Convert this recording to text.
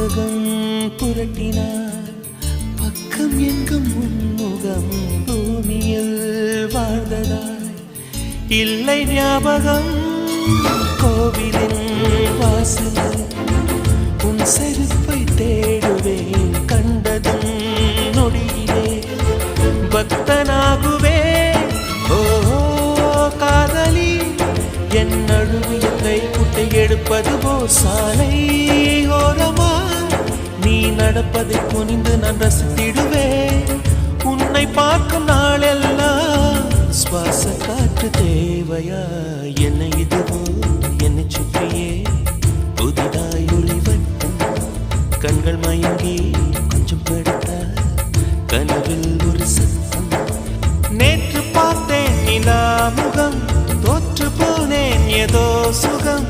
புத்தகம் புரட்டினார் பக்கம் எங்கும் முன்முகம் பூமியில் வாழ்ந்ததாய் இல்லை ஞாபகம் கோவிலின் வாசலில் உன் செருப்பை தேடுவேன் கண்டதும் நொடியிலே பக்தனாகுவே ஓ காதலி என் நழுவிய கைக்குட்டை எடுப்பது போ சாலை ஓரமா நீ நடப்பதை குனிந்து நான் ரசித்திடுவேன் உன்னை பார்க்கும் நாளெல்லாம் சுவாச காற்று தேவையா என்னை இதுவோ என்னை சுற்றியே புதிதாய் ஒளிவட்டம் கண்கள் மயங்கி கொஞ்சம் படுத்த கனவில் ஒரு சத்தம் நேற்று பார்த்தேன் நிலா முகம் தோற்று போனேன் ஏதோ சுகம்